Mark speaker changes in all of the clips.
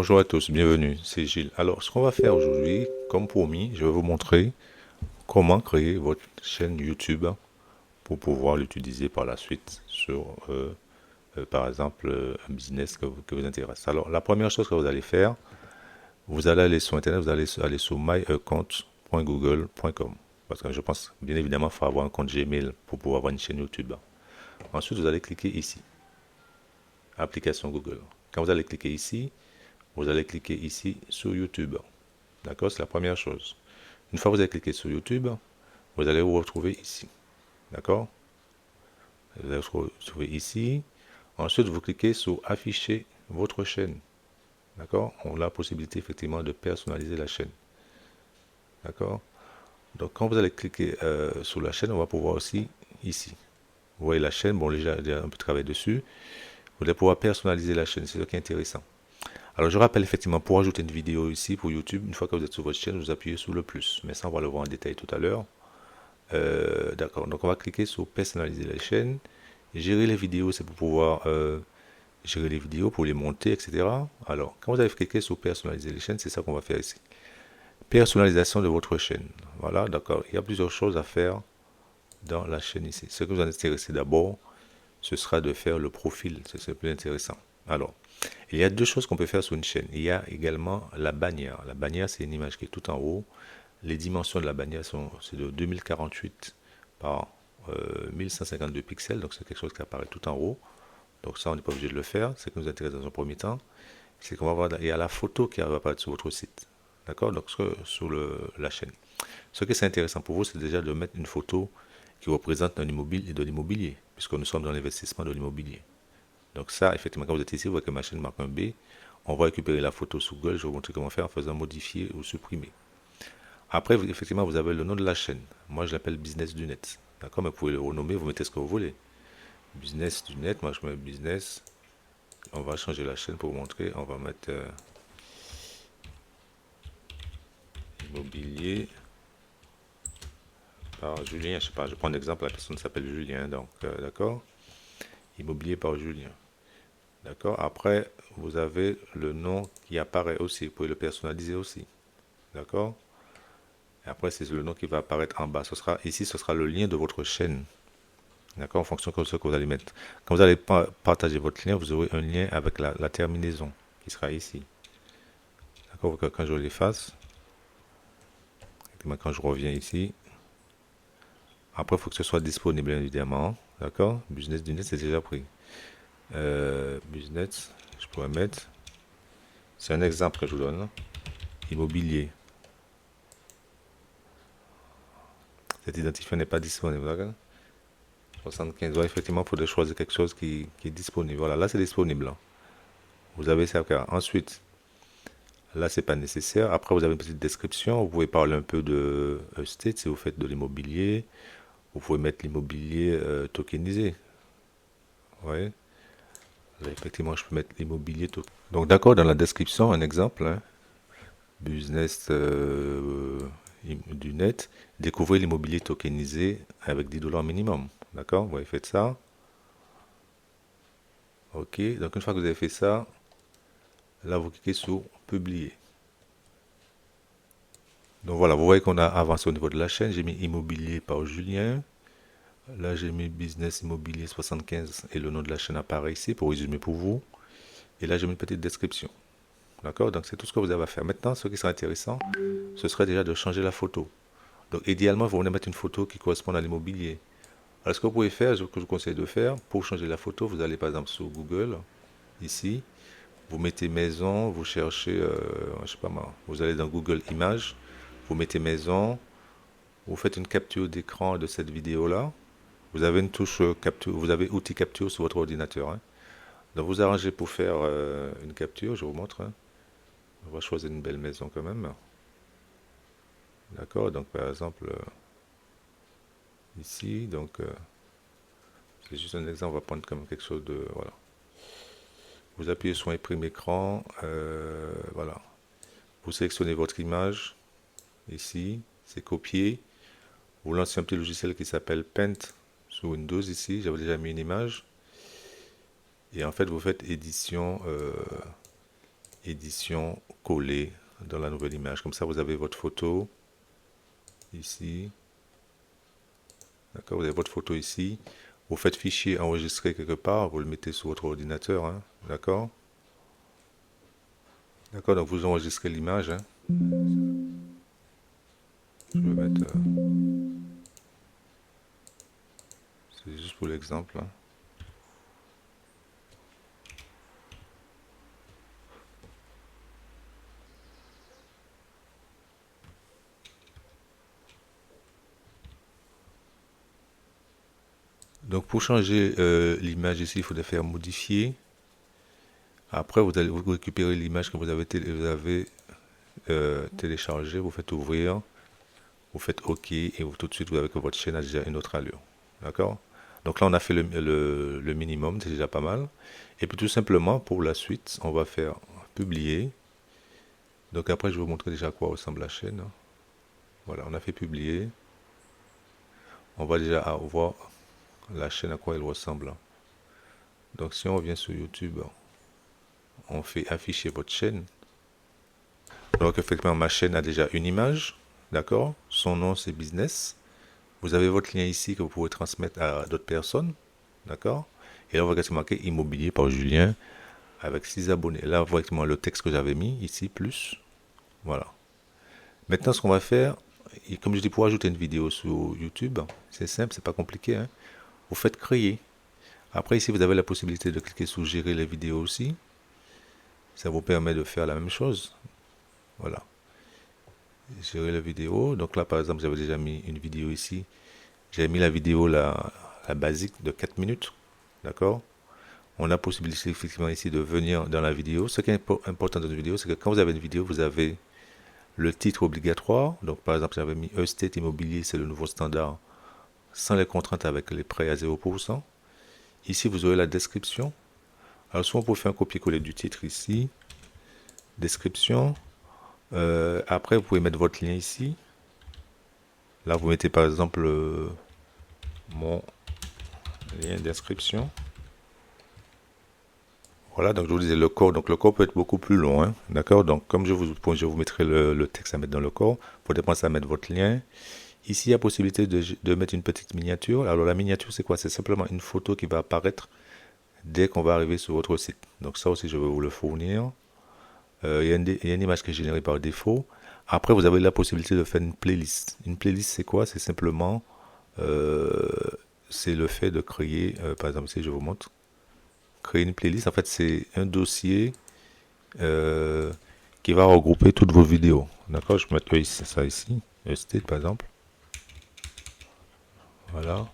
Speaker 1: Bonjour à tous, bienvenue, c'est Gilles. Alors, ce qu'on va faire aujourd'hui, comme promis, je vais vous montrer comment créer votre chaîne YouTube pour pouvoir l'utiliser par la suite sur, par exemple, un business que vous intéresse. Alors, la première chose que vous allez faire, vous allez aller sur Internet, vous allez aller sur myaccount.google.com. Parce que je pense, bien évidemment, il faut avoir un compte Gmail pour pouvoir avoir une chaîne YouTube. Ensuite, vous allez cliquer ici, application Google. Quand vous allez cliquer ici, vous allez cliquer ici sur YouTube. D'accord, c'est la première chose. Une fois que vous avez cliqué sur YouTube, vous allez vous retrouver ici. D'accord? Vous allez vous retrouver ici. Ensuite, vous cliquez sur afficher votre chaîne. D'accord? On a la possibilité effectivement de personnaliser la chaîne. D'accord? Donc, quand vous allez cliquer sur la chaîne, on va pouvoir aussi ici. Vous voyez la chaîne, bon, déjà, un peu travaillé dessus. Vous allez pouvoir personnaliser la chaîne, c'est ce qui est intéressant. Alors, je rappelle effectivement, pour ajouter une vidéo ici pour YouTube, une fois que vous êtes sur votre chaîne, vous appuyez sur le plus. Mais ça, on va le voir en détail tout à l'heure. D'accord, donc on va cliquer sur personnaliser la chaîne. Gérer les vidéos, c'est pour pouvoir gérer les vidéos, pour les monter, etc. Alors, quand vous avez cliqué sur personnaliser les chaînes, c'est ça qu'on va faire ici. Personnalisation de votre chaîne. Voilà, d'accord. Il y a plusieurs choses à faire dans la chaîne ici. Ce que vous intéressez d'abord, ce sera de faire le profil. C'est le plus intéressant. Alors, il y a deux choses qu'on peut faire sur une chaîne. Il y a également la bannière. La bannière, c'est une image qui est tout en haut. Les dimensions de la bannière c'est de 2048 par 1152 pixels. Donc, c'est quelque chose qui apparaît tout en haut. Donc, ça, on n'est pas obligé de le faire. Ce qui nous intéresse dans un premier temps, c'est qu'on va voir, il y a la photo qui va apparaître sur votre site. D'accord? Donc, sur la chaîne. Ce qui est intéressant pour vous, c'est déjà de mettre une photo qui représente un immobilier, de l'immobilier, puisque nous sommes dans l'investissement de l'immobilier. Donc ça, effectivement, quand vous êtes ici, vous voyez que ma chaîne marque un B. On va récupérer la photo sous Google. Je vais vous montrer comment faire en faisant modifier ou supprimer. Après, effectivement, vous avez le nom de la chaîne. Moi, je l'appelle Business du Net. D'accord? Mais vous pouvez le renommer, vous mettez ce que vous voulez. Business du Net, moi je mets Business. On va changer la chaîne pour vous montrer. On va mettre Immobilier par Julien. Je sais pas, je prends un exemple, la personne s'appelle Julien. Donc, d'accord? Immobilier par Julien. D'accord? Après, vous avez le nom qui apparaît aussi. Vous pouvez le personnaliser aussi. D'accord? Et après, c'est le nom qui va apparaître en bas. Ici, ce sera le lien de votre chaîne. D'accord? En fonction de ce que vous allez mettre. Quand vous allez partager votre lien, vous aurez un lien avec la terminaison qui sera ici. D'accord? Quand je l'efface, quand je reviens ici, après, il faut que ce soit disponible, bien évidemment. D'accord? Business du net, c'est déjà pris. Business, je pourrais mettre. C'est un exemple que je vous donne. Immobilier. Cet identifiant n'est pas disponible. D'accord? 75. Ouais, effectivement, il faudrait choisir quelque chose qui est disponible. Voilà, là, c'est disponible. Là. Vous avez ça. Ensuite, là, c'est pas nécessaire. Après, vous avez une petite description. Vous pouvez parler un peu de estate si vous faites de l'immobilier. Vous pouvez mettre l'immobilier tokenisé. Ouais. Là, effectivement, je peux mettre l'immobilier tokenisé. Donc, d'accord, dans la description, un exemple. Hein, business du net. Découvrez l'immobilier tokenisé avec 10 dollars minimum. D'accord? Vous avez fait ça. Ok. Donc, une fois que vous avez fait ça, là, vous cliquez sur publier. Donc voilà, vous voyez qu'on a avancé au niveau de la chaîne. J'ai mis immobilier par Julien. Là, j'ai mis business immobilier 75 et le nom de la chaîne apparaît ici pour résumer pour vous. Et là, j'ai mis une petite description. D'accord? Donc, c'est tout ce que vous avez à faire. Maintenant, ce qui serait intéressant, ce serait déjà de changer la photo. Donc, idéalement, vous venez mettre une photo qui correspond à l'immobilier. Alors, ce que vous pouvez faire, ce que je vous conseille de faire, pour changer la photo, vous allez par exemple sur Google, ici, vous mettez maison, vous cherchez, je sais pas moi, vous allez dans Google Images, vous mettez maison, vous faites une capture d'écran de cette vidéo-là. Vous avez une touche capture, vous avez outil capture sur votre ordinateur. Hein. Donc vous arrangez pour faire une capture, je vous montre. Hein. On va choisir une belle maison quand même. D'accord, donc par exemple, ici, donc c'est juste un exemple, on va prendre comme quelque chose de, voilà. Vous appuyez sur imprimer écran, voilà. Vous sélectionnez votre image, ici, c'est copier. Vous lancez un petit logiciel qui s'appelle Paint sur Windows ici, j'avais déjà mis une image. Et en fait, vous faites édition édition, coller dans la nouvelle image. Comme ça, vous avez votre photo ici. D'accord, vous avez votre photo ici. Vous faites fichier enregistrer quelque part, vous le mettez sur votre ordinateur. Hein, d'accord. D'accord, donc vous enregistrez l'image. Hein. Je vais mettre... c'est juste pour l'exemple. Hein. Donc pour changer l'image ici, il faudrait faire modifier. Après, vous allez vous récupérer l'image que vous avez, téléchargée, vous faites ouvrir, vous faites OK et vous, tout de suite vous avez que votre chaîne a déjà une autre allure. D'accord? Donc là, on a fait le minimum, c'est déjà pas mal. Et puis tout simplement, pour la suite, on va faire publier. Donc après, je vais vous montrer déjà à quoi ressemble la chaîne. Voilà, on a fait publier. On va déjà voir la chaîne à quoi elle ressemble. Donc si on revient sur YouTube, on fait afficher votre chaîne. Donc effectivement, ma chaîne a déjà une image, d'accord? Son nom c'est business. Vous avez votre lien ici que vous pouvez transmettre à d'autres personnes, d'accord? Et là, on va marquer immobilier par Julien avec 6 abonnés. Là, vous voyez le texte que j'avais mis ici, plus. Voilà. Maintenant, ce qu'on va faire, et comme je dis, pour ajouter une vidéo sur YouTube, c'est simple, c'est pas compliqué. Hein? Vous faites créer. Après, ici, vous avez la possibilité de cliquer sur gérer les vidéos aussi. Ça vous permet de faire la même chose. Voilà. Gérer la vidéo. Donc là, par exemple, j'avais déjà mis une vidéo ici. J'ai mis la vidéo, la basique de 4 minutes. D'accord? On a possibilité effectivement ici de venir dans la vidéo. Ce qui est important dans une vidéo, c'est que quand vous avez une vidéo, vous avez le titre obligatoire. Donc par exemple, j'avais mis Estate Immobilier, c'est le nouveau standard, sans les contraintes avec les prêts à 0%. Ici, vous aurez la description. Alors soit on peut faire un copier-coller du titre ici. Description. Après, vous pouvez mettre votre lien ici. Là, vous mettez par exemple mon lien d'inscription. Voilà, donc je vous disais le corps. Donc le corps peut être beaucoup plus long. Hein, d'accord? Donc comme je vous mettrai le texte à mettre dans le corps, vous pouvez penser à mettre votre lien. Ici, il y a possibilité de mettre une petite miniature. Alors la miniature, c'est quoi? C'est simplement une photo qui va apparaître dès qu'on va arriver sur votre site. Donc ça aussi, je vais vous le fournir. Il y a une image qui est générée par défaut. Après, vous avez la possibilité de faire une playlist. Une playlist, c'est quoi? C'est simplement, c'est le fait de créer, par exemple, si je vous montre, créer une playlist. En fait, c'est un dossier qui va regrouper toutes vos vidéos. D'accord? Je vais mettre ça ici, Estate par exemple. Voilà.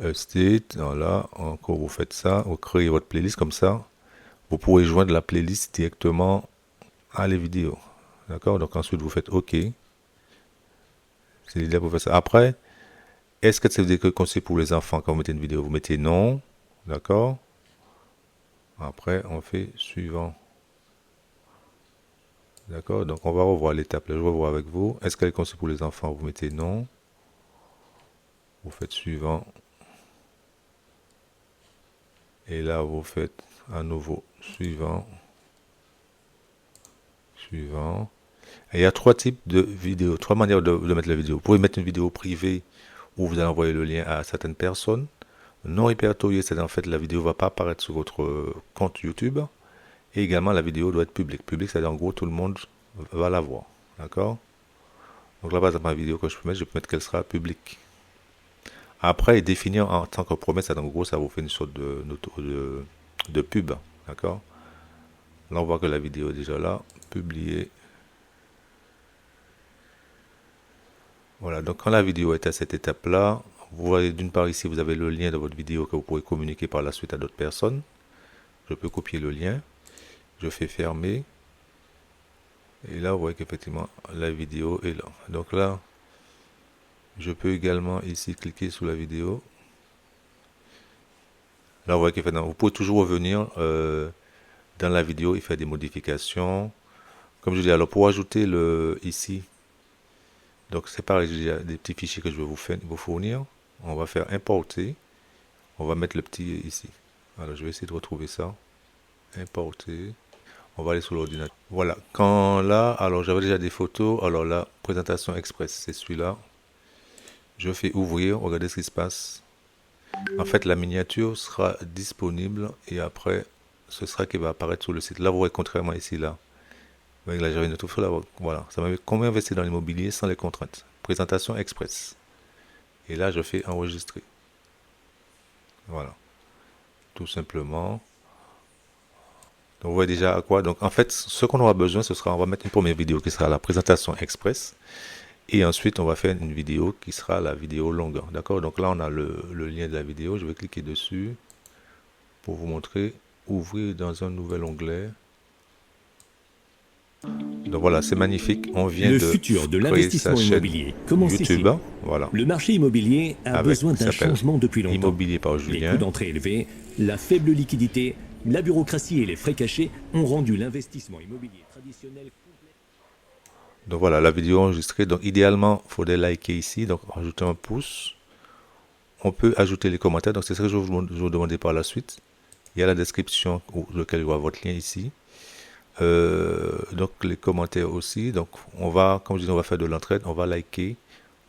Speaker 1: Estate, voilà. Encore, vous faites ça, vous créez votre playlist comme ça. Vous pourrez joindre la playlist directement à les vidéos. D'accord? Donc ensuite, vous faites OK. C'est l'idée pour faire ça. Après, est-ce que ça veut dire que c'est pour les enfants quand vous mettez une vidéo? Vous mettez non. D'accord? Après, on fait suivant. D'accord? Donc, on va revoir l'étape. Là, je vais voir avec vous. Est-ce qu'elle est conçue pour les enfants? Vous mettez non. Vous faites suivant. Et là, vous faites à nouveau suivant. Suivant. Et il y a 3 types de vidéos, 3 manières de mettre la vidéo. Vous pouvez mettre une vidéo privée où vous allez envoyer le lien à certaines personnes. Non répertorié, c'est en fait la vidéo ne va pas apparaître sur votre compte YouTube. Et également la vidéo doit être publique. Publique, c'est-à-dire en gros tout le monde va la voir. D'accord? Donc là, par exemple, ma vidéo que je peux mettre qu'elle sera publique. Après, définir en tant que promesse, en gros, ça vous fait une sorte de pub. D'accord? Là, on voit que la vidéo est déjà là. Publier. Voilà, donc quand la vidéo est à cette étape-là, vous voyez d'une part ici, vous avez le lien de votre vidéo que vous pourrez communiquer par la suite à d'autres personnes. Je peux copier le lien. Je fais fermer. Et là, vous voyez qu'effectivement, la vidéo est là. Donc là, je peux également ici cliquer sur la vidéo. Là, vous voyez qu'effectivement, vous pouvez toujours revenir dans la vidéo et faire des modifications. Comme je dis, alors pour ajouter ici, donc c'est pareil, j'ai des petits fichiers que je vais vous fournir. On va faire importer. On va mettre le petit ici. Alors, je vais essayer de retrouver ça. Importer. On va aller sur l'ordinateur. Voilà. Quand là, alors j'avais déjà des photos. Alors là, présentation express, c'est celui-là. Je fais ouvrir. Regardez ce qui se passe. En fait, la miniature sera disponible et après, ce sera qui va apparaître sur le site. Là, vous voyez contrairement ici, là. Avec là, j'avais une autre là. Voilà. Ça m'avait combien investi dans l'immobilier sans les contraintes. Présentation express. Et là, je fais enregistrer. Voilà. Tout simplement. Donc, vous voyez déjà à quoi. Donc, en fait, ce qu'on aura besoin, ce sera, on va mettre une première vidéo qui sera la présentation express. Et ensuite, on va faire une vidéo qui sera la vidéo longue. D'accord? Donc là, on a le lien de la vidéo. Je vais cliquer dessus pour vous montrer. Ouvrir dans un nouvel onglet. Donc voilà, c'est magnifique. On vient
Speaker 2: Le
Speaker 1: de
Speaker 2: futur de
Speaker 1: créer
Speaker 2: l'investissement
Speaker 1: sa chaîne
Speaker 2: immobilier commence
Speaker 1: YouTube.
Speaker 2: ici.
Speaker 1: Voilà.
Speaker 2: Le marché immobilier a
Speaker 1: Avec,
Speaker 2: besoin
Speaker 1: ça
Speaker 2: d'un
Speaker 1: s'appelle
Speaker 2: changement depuis longtemps.
Speaker 1: Immobilier par
Speaker 2: Les
Speaker 1: Julien.
Speaker 2: coûts d'entrée élevés, la faible liquidité, la bureaucratie et les frais cachés ont rendu l'investissement immobilier traditionnel complexe.
Speaker 1: Donc voilà, la vidéo enregistrée. Donc idéalement, il faudrait liker ici. Donc rajouter un pouce. On peut ajouter les commentaires. Donc c'est ce que je vais vous demander par la suite. Il y a la description lequel il y aura votre lien ici. Donc les commentaires aussi. Donc on va, comme je dis, on va faire de l'entraide. On va liker.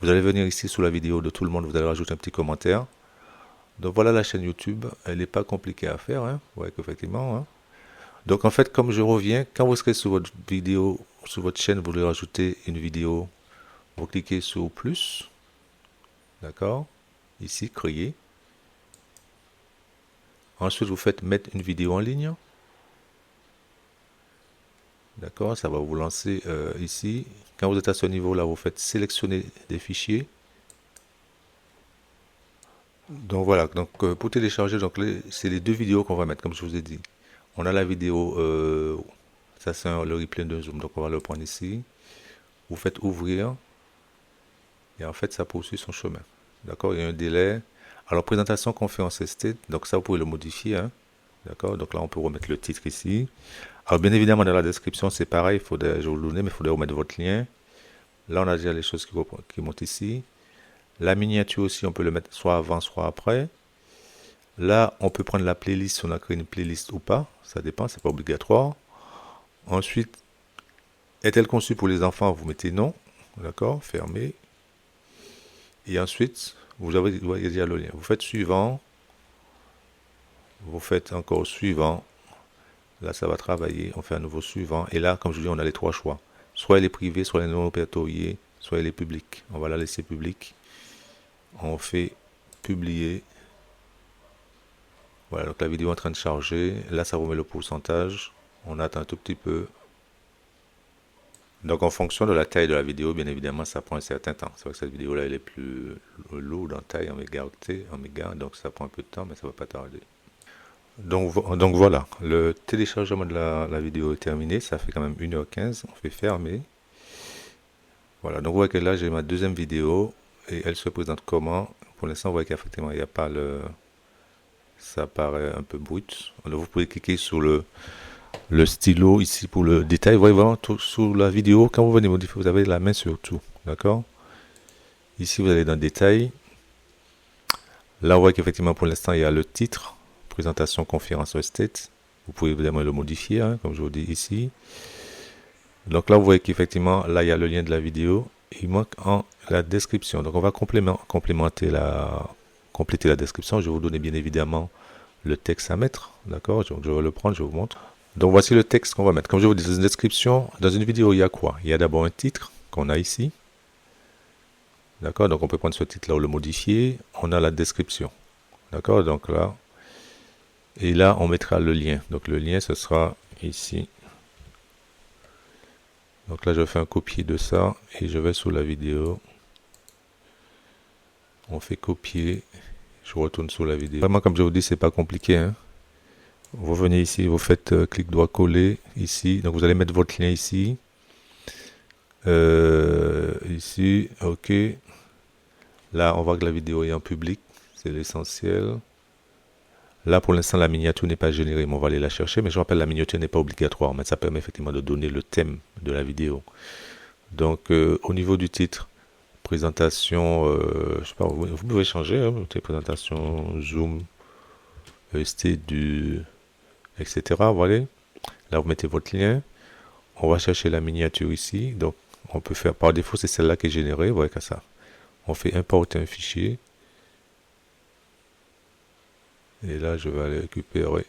Speaker 1: Vous allez venir ici sous la vidéo de tout le monde. Vous allez rajouter un petit commentaire. Donc voilà la chaîne YouTube. Elle n'est pas compliquée à faire. Hein. Vous voyez qu'effectivement. Hein. Donc en fait, comme je reviens, quand vous serez sur votre vidéo, sur votre chaîne, vous voulez rajouter une vidéo. Vous cliquez sur plus. D'accord. Ici, créer. Ensuite, vous faites mettre une vidéo en ligne. D'accord, ça va vous lancer ici. Quand vous êtes à ce niveau-là, vous faites sélectionner des fichiers. Donc voilà, donc pour télécharger, donc c'est les deux vidéos qu'on va mettre, comme je vous ai dit. On a la vidéo, ça c'est le replay de Zoom, donc on va le prendre ici. Vous faites ouvrir. Et en fait, ça poursuit son chemin. D'accord, il y a un délai. Alors, présentation, conférence et state. Donc, ça, vous pouvez le modifier. Hein. D'accord, donc là, on peut remettre le titre ici. Alors, bien évidemment, dans la description, c'est pareil. Je vais vous le donner, mais il faudrait remettre votre lien. Là, on a déjà les choses qui montent ici. La miniature aussi, on peut le mettre soit avant, soit après. Là, on peut prendre la playlist si on a créé une playlist ou pas. Ça dépend, c'est pas obligatoire. Ensuite, est-elle conçue pour les enfants? Vous mettez non. D'accord, fermé. Et ensuite, vous voyez déjà le lien. Vous faites suivant. Vous faites encore suivant. Là, ça va travailler. On fait un nouveau suivant. Et là, comme je dis, on a les trois choix. Soit elle est privée, soit elle est non répertoriée, soit elle est publique. On va la laisser publique. On fait publier. Voilà, donc la vidéo est en train de charger. Là, ça vous met le pourcentage. On attend un tout petit peu. Donc, en fonction de la taille de la vidéo, bien évidemment, ça prend un certain temps. C'est vrai que cette vidéo-là, elle est plus lourde en taille, en méga, donc ça prend un peu de temps, mais ça ne va pas tarder. Donc voilà, le téléchargement de la vidéo est terminé. Ça fait quand même 1h15. On fait fermer. Voilà, donc vous voyez que là, j'ai ma deuxième vidéo et elle se présente comment. Pour l'instant, vous voyez qu'effectivement, il n'y a pas le... Ça paraît un peu brut. Alors, vous pouvez cliquer sur le stylo ici pour le détail. Vous voyez vraiment tout sur la vidéo. Quand vous venez modifier, vous avez la main sur tout. D'accord? Ici, vous allez dans détail. Là, on voit qu'effectivement, pour l'instant, il y a le titre. Présentation, conférence, state. Vous pouvez évidemment le modifier, hein, comme je vous dis ici. Donc là, vous voyez qu'effectivement, là, il y a le lien de la vidéo. Il manque en la description. Donc, on va compléter la description. Je vais vous donner bien évidemment le texte à mettre. D'accord? Donc, je vais le prendre, je vous montre. Donc, voici le texte qu'on va mettre. Comme je vous dis, dans une description, dans une vidéo, il y a quoi? Il y a d'abord un titre qu'on a ici. D'accord? Donc, on peut prendre ce titre-là ou le modifier. On a la description. D'accord? Donc là, et là, on mettra le lien. Donc, le lien, ce sera ici. Donc là, je fais un copier de ça et je vais sur la vidéo. On fait copier. Je retourne sur la vidéo. Vraiment, comme je vous dis, c'est pas compliqué. Hein. Vous venez ici, vous faites clic droit coller ici. Donc vous allez mettre votre lien ici. Ici, ok. Là, on voit que la vidéo est en public. C'est l'essentiel. Là, pour l'instant, la miniature n'est pas générée, mais on va aller la chercher. Mais je rappelle, la miniature n'est pas obligatoire, mais ça permet effectivement de donner le thème de la vidéo. Donc, au niveau du titre, présentation, je sais pas, vous pouvez changer, hein, présentation, zoom, etc. Voilà. Là, vous mettez votre lien. On va chercher la miniature ici. Donc, on peut faire par défaut, c'est celle-là qui est générée. Vous voyez que ça. On fait importer un fichier. Et là, je vais aller récupérer.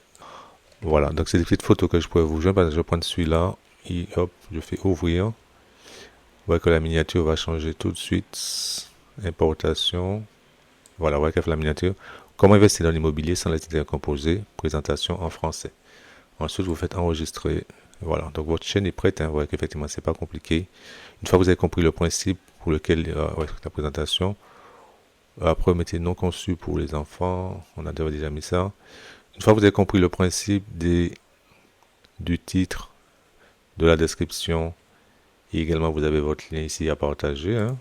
Speaker 1: Voilà, donc c'est des petites photos que je pourrais vous joindre. Je prends celui-là. Et hop, je fais ouvrir. Vous voyez que la miniature va changer tout de suite. Importation. Voilà, vous voyez qu'elle fait la miniature. Comment investir dans l'immobilier sans l'identité composée? Présentation en français. Ensuite, vous faites enregistrer. Voilà, donc votre chaîne est prête. Vous voyez qu'effectivement, c'est pas compliqué. Une fois que vous avez compris le principe pour lequel la présentation, après, vous mettez non conçu pour les enfants. On a déjà mis ça. Une fois que vous avez compris le principe du titre, de la description, et également vous avez votre lien ici à partager. Hein.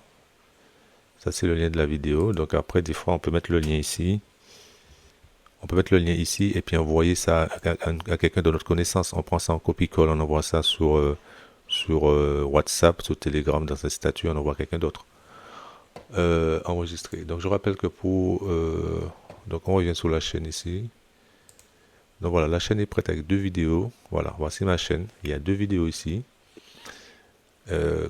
Speaker 1: Ça, c'est le lien de la vidéo. Donc après, des fois, on peut mettre le lien ici. On peut mettre le lien ici et puis envoyer ça à quelqu'un de notre connaissance. On prend ça en copie-colle, on envoie ça sur WhatsApp, sur Telegram, dans un statut, on envoie à quelqu'un d'autre. Enregistrer. Donc je rappelle que donc on revient sur la chaîne ici. Donc voilà, la chaîne est prête avec 2 vidéos. Voilà, voici ma chaîne. Il y a 2 vidéos ici.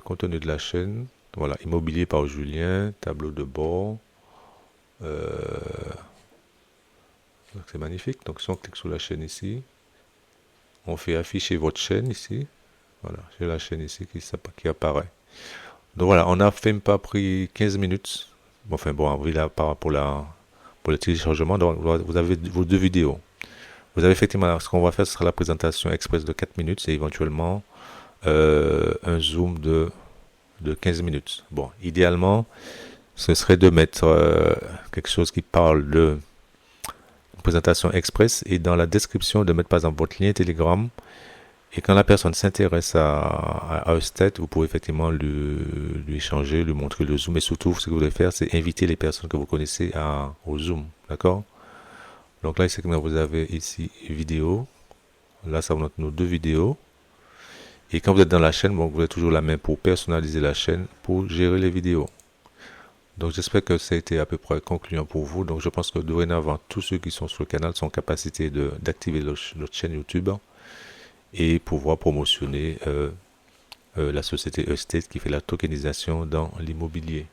Speaker 1: Contenu de la chaîne. Voilà, immobilier par Julien, tableau de bord. C'est magnifique. Donc si on clique sur la chaîne ici, on fait afficher votre chaîne ici. Voilà, j'ai la chaîne ici qui apparaît. Donc voilà, on n'a même pas pris 15 minutes. Enfin bon, là, pour le téléchargement, donc vous avez vos 2 vidéos. Vous avez effectivement, ce qu'on va faire, ce sera la présentation express de 4 minutes et éventuellement un zoom de 15 minutes. Bon, idéalement, ce serait de mettre quelque chose qui parle de présentation express et dans la description de mettre par exemple votre lien Telegram. Et quand la personne s'intéresse à Eusted, vous pouvez effectivement lui changer, lui montrer le zoom. Et surtout, ce que vous devez faire, c'est inviter les personnes que vous connaissez au zoom. D'accord? Donc là, vous avez ici vidéo. Là, ça vous montre nos 2 vidéos. Et quand vous êtes dans la chaîne, bon, vous avez toujours la main pour personnaliser la chaîne, pour gérer les vidéos. Donc j'espère que ça a été à peu près concluant pour vous. Donc je pense que dorénavant, tous ceux qui sont sur le canal sont en capacité d'activer notre chaîne YouTube et pouvoir promotionner la société Eusted qui fait la tokenisation dans l'immobilier.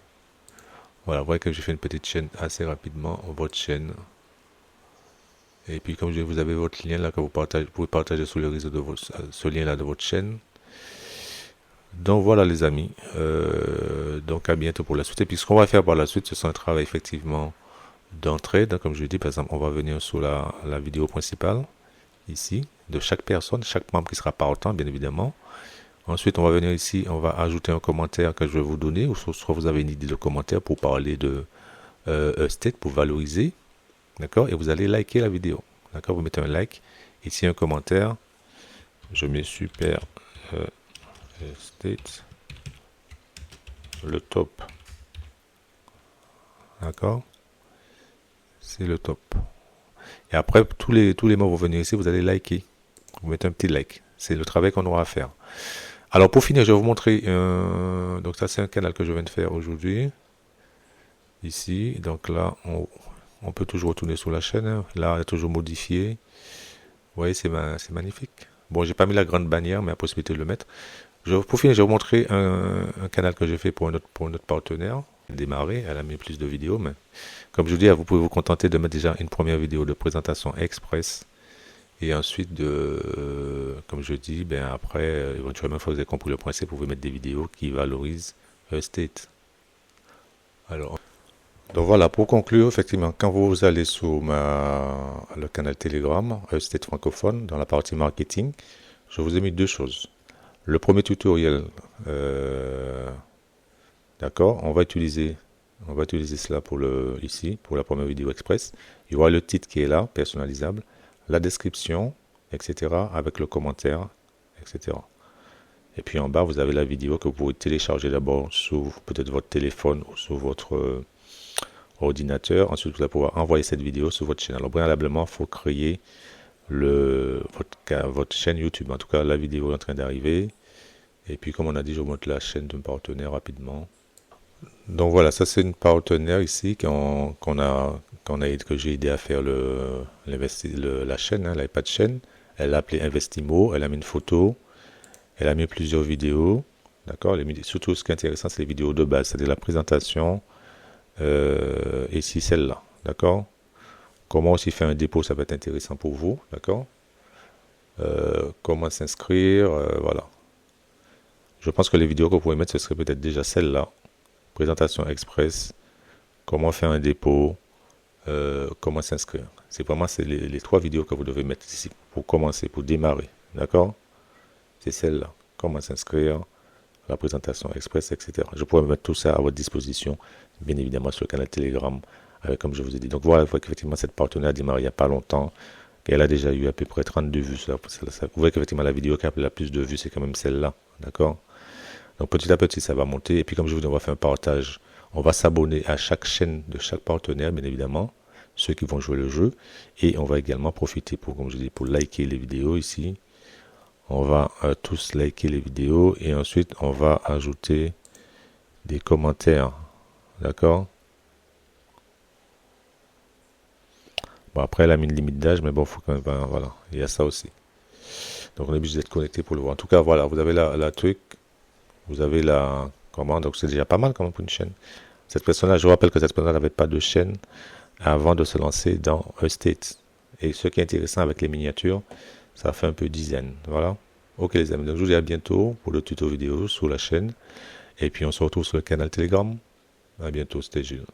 Speaker 1: Voilà, vous voyez que j'ai fait une petite chaîne assez rapidement, votre chaîne. Et puis comme vous avez votre lien là que vous pouvez partager sur le réseau de ce lien là de votre chaîne. Donc voilà les amis, donc à bientôt pour la suite. Et puis ce qu'on va faire par la suite, ce sera un travail effectivement d'entrée. Donc comme je dis, par exemple, on va venir sur la vidéo principale, ici, de chaque personne, chaque membre qui sera partant, bien évidemment. Ensuite, on va venir ici, on va ajouter un commentaire que je vais vous donner, ou soit vous avez une idée de commentaire pour parler de Eusted, pour valoriser, d'accord. Et vous allez liker la vidéo, d'accord. Vous mettez un like, ici un commentaire, je mets super... Eusted, le top, d'accord, c'est le top. Et après tous les mots vont venir ici, vous allez liker, vous mettez un petit like, c'est le travail qu'on aura à faire. Alors pour finir, je vais vous montrer donc ça c'est un canal que je viens de faire aujourd'hui ici. Donc là on peut toujours retourner sur la chaîne, hein. Là elle est toujours modifié, vous voyez, c'est magnifique. Bon, j'ai pas mis la grande bannière, mais la possibilité de le mettre. Pour finir, je vais vous montrer un canal que j'ai fait pour notre partenaire. Démarrer, elle a mis plus de vidéos, mais comme je vous dis, vous pouvez vous contenter de mettre déjà une première vidéo de présentation express. Et ensuite, comme je dis, ben après, éventuellement, une fois que vous avez compris le principe, vous pouvez mettre des vidéos qui valorisent Eusted. Alors, donc voilà, pour conclure, effectivement, quand vous allez sur le canal Telegram, Eusted francophone, dans la partie marketing, je vous ai mis 2 choses. Le premier tutoriel, d'accord, on va utiliser cela ici, pour la première vidéo express. Il y aura le titre qui est là, personnalisable, la description, etc., avec le commentaire, etc. Et puis en bas, vous avez la vidéo que vous pouvez télécharger d'abord sur peut-être votre téléphone ou sur votre ordinateur. Ensuite, vous allez pouvoir envoyer cette vidéo sur votre chaîne. Alors, préalablement, il faut créer votre chaîne YouTube. En tout cas, la vidéo est en train d'arriver. Et puis, comme on a dit, je vous montre la chaîne d'un partenaire rapidement. Donc voilà, ça c'est une partenaire ici que j'ai aidé à faire la chaîne, l'iPad chaîne. Elle l'a appelé Investimo, elle a mis une photo, elle a mis plusieurs vidéos. D'accord. Surtout, ce qui est intéressant, c'est les vidéos de base, c'est-à-dire la présentation. Ici, celle-là. D'accord. Comment aussi faire un dépôt, ça va être intéressant pour vous. D'accord. Comment s'inscrire, voilà. Je pense que les vidéos que vous pouvez mettre, ce serait peut-être déjà celle-là. Présentation express, comment faire un dépôt, comment s'inscrire. C'est vraiment les 3 vidéos que vous devez mettre ici pour commencer, pour démarrer. D'accord. C'est celle-là. Comment s'inscrire, la présentation express, etc. Je pourrais mettre tout ça à votre disposition, bien évidemment sur le canal Telegram, comme je vous ai dit. Donc voilà, effectivement, cette partenaire a démarré il n'y a pas longtemps. Elle a déjà eu à peu près 32 vues. Vous voyez qu'effectivement, la vidéo qui a la plus de vues, c'est quand même celle-là. D'accord. Donc petit à petit, ça va monter. Et puis comme je vous dis, on va faire un partage. On va s'abonner à chaque chaîne de chaque partenaire, bien évidemment, ceux qui vont jouer le jeu. Et on va également profiter pour, comme je dis, pour liker les vidéos ici. On va tous liker les vidéos et ensuite on va ajouter des commentaires. D'accord. Bon, après elle a mis une limite d'âge, mais bon, faut quand même, voilà, il y a ça aussi. Donc on est obligé d'être connecté pour le voir. En tout cas, voilà, vous avez la truc, vous avez la commande, donc c'est déjà pas mal comme pour une chaîne. Cette personne-là, je vous rappelle que cette personne n'avait pas de chaîne avant de se lancer dans Estate. Et ce qui est intéressant avec les miniatures, ça fait un peu dizaine. Voilà. Ok les amis, donc je vous dis à bientôt pour le tuto vidéo sur la chaîne. Et puis on se retrouve sur le canal Telegram. À bientôt, c'était Jules.